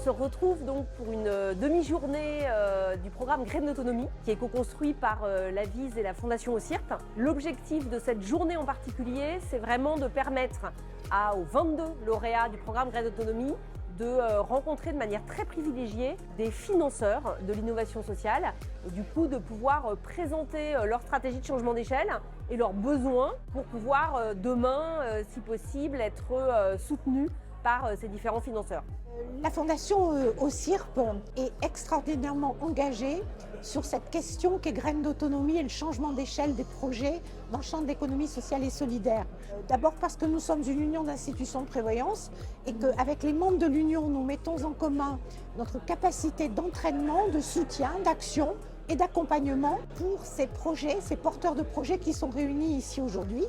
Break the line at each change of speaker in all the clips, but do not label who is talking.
se retrouve donc pour une demi-journée du programme Graines d'autonomie qui est co-construit par l'Avise et la Fondation OSIRP. L'objectif de cette journée en particulier, c'est vraiment de permettre aux 22 lauréats du programme Graines d'autonomie de rencontrer de manière très privilégiée des financeurs de l'innovation sociale et du coup de pouvoir présenter leur stratégie de changement d'échelle et leurs besoins pour pouvoir demain, si possible, être soutenus par ces différents financeurs.
La Fondation OSIRP est extraordinairement engagée sur cette question qu'est Graines d'autonomie et le changement d'échelle des projets dans le champ de l'économie sociale et solidaire. D'abord parce que nous sommes une union d'institutions de prévoyance et qu'avec les membres de l'union, nous mettons en commun notre capacité d'entraînement, de soutien, d'action et d'accompagnement pour ces projets, ces porteurs de projets qui sont réunis ici aujourd'hui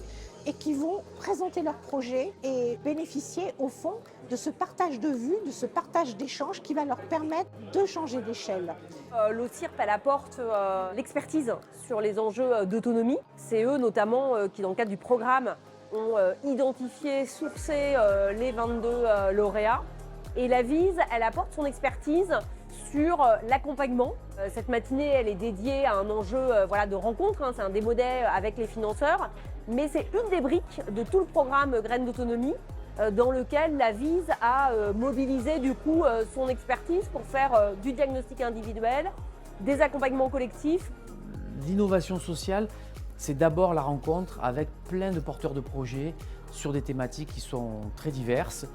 et qui vont présenter leurs projets et bénéficier au fond de ce partage de vues, de ce partage d'échanges qui va leur permettre de changer d'échelle.
L'OSIRP, elle apporte l'expertise sur les enjeux d'autonomie. C'est eux notamment qui, dans le cadre du programme, ont identifié, sourcé les 22 lauréats. Et l'Avise, elle apporte son expertise sur l'accompagnement. Cette matinée, elle est dédiée à un enjeu de rencontre, c'est un démodèle avec les financeurs, mais c'est une des briques de tout le programme Graines d'autonomie dans lequel l'Avise a mobilisé du coup son expertise pour faire du diagnostic individuel, des accompagnements collectifs.
L'innovation sociale, c'est d'abord la rencontre avec plein de porteurs de projets sur des thématiques qui sont très diverses,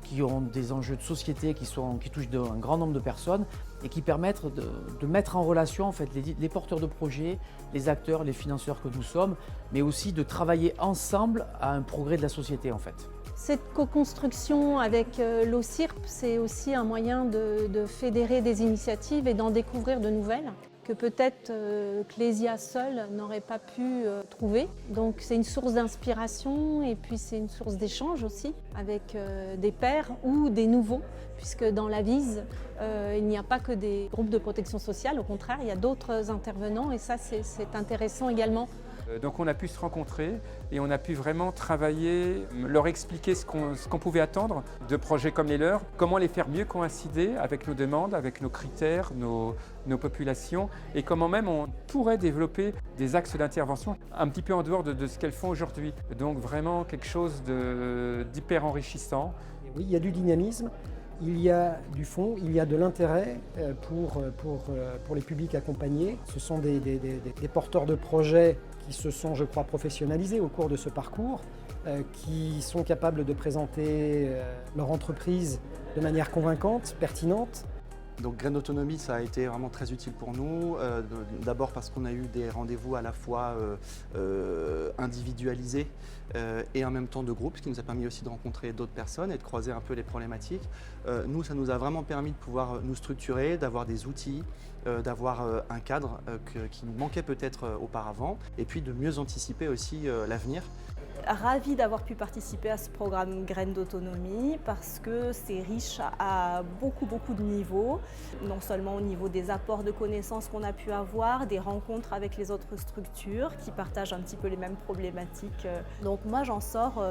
qui ont des enjeux de société qui touchent un grand nombre de personnes et qui permettent de mettre en relation en fait, les porteurs de projets, les acteurs, les financeurs que nous sommes, mais aussi de travailler ensemble à un progrès de la société en fait.
Cette co-construction avec l'OSIRP, c'est aussi un moyen de fédérer des initiatives et d'en découvrir de nouvelles que peut-être Clésia seule n'aurait pas pu trouver. Donc c'est une source d'inspiration et puis c'est une source d'échange aussi avec des pairs ou des nouveaux, puisque dans l'Avise, il n'y a pas que des groupes de protection sociale, au contraire, il y a d'autres intervenants et ça c'est intéressant également.
Donc on a pu se rencontrer et on a pu vraiment travailler, leur expliquer ce qu'on pouvait attendre de projets comme les leurs, comment les faire mieux coïncider avec nos demandes, avec nos critères, nos populations et comment même on pourrait développer des axes d'intervention un petit peu en dehors de ce qu'elles font aujourd'hui. Donc vraiment quelque chose d'hyper enrichissant.
Oui, il y a du dynamisme. Il y a du fond, il y a de l'intérêt pour les publics accompagnés. Ce sont des porteurs de projets qui se sont, je crois, professionnalisés au cours de ce parcours, qui sont capables de présenter leur entreprise de manière convaincante, pertinente.
Donc Graines d'autonomie, ça a été vraiment très utile pour nous. D'abord parce qu'on a eu des rendez-vous à la fois individualisés et en même temps de groupe, ce qui nous a permis aussi de rencontrer d'autres personnes et de croiser un peu les problématiques. Nous, ça nous a vraiment permis de pouvoir nous structurer, d'avoir des outils, d'avoir un cadre qui nous manquait peut-être auparavant et puis de mieux anticiper aussi l'avenir.
Ravie d'avoir pu participer à ce programme Graines d'autonomie parce que c'est riche à beaucoup de niveaux, non seulement au niveau des apports de connaissances qu'on a pu avoir, des rencontres avec les autres structures qui partagent un petit peu les mêmes problématiques. Donc moi j'en sors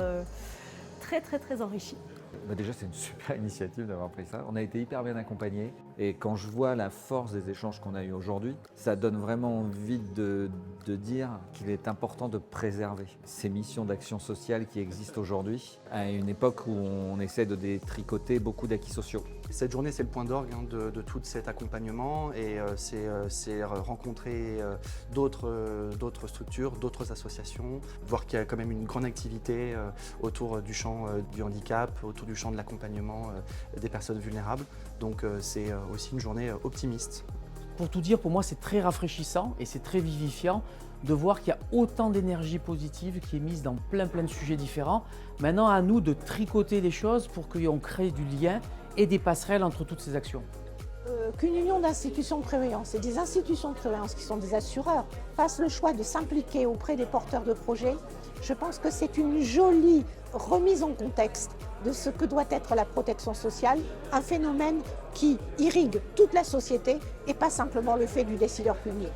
très enrichie.
Déjà, c'est une super initiative d'avoir pris ça. On a été hyper bien accompagnés et quand je vois la force des échanges qu'on a eus aujourd'hui, ça donne vraiment envie de dire qu'il est important de préserver ces missions d'action sociale qui existent aujourd'hui à une époque où on essaie de détricoter beaucoup d'acquis sociaux.
Cette journée, c'est le point d'orgue de tout cet accompagnement et c'est rencontrer d'autres structures, d'autres associations, voir qu'il y a quand même une grande activité autour du champ du handicap, autour du champ de l'accompagnement des personnes vulnérables. Donc c'est aussi une journée optimiste.
Pour tout dire, pour moi, c'est très rafraîchissant et c'est très vivifiant de voir qu'il y a autant d'énergie positive qui est mise dans plein de sujets différents. Maintenant, à nous de tricoter les choses pour qu'on crée du lien et des passerelles entre toutes ces actions.
Qu'une union d'institutions de prévoyance et des institutions de prévoyance qui sont des assureurs fassent le choix de s'impliquer auprès des porteurs de projets, je pense que c'est une jolie remise en contexte de ce que doit être la protection sociale, un phénomène qui irrigue toute la société et pas simplement le fait du décideur public.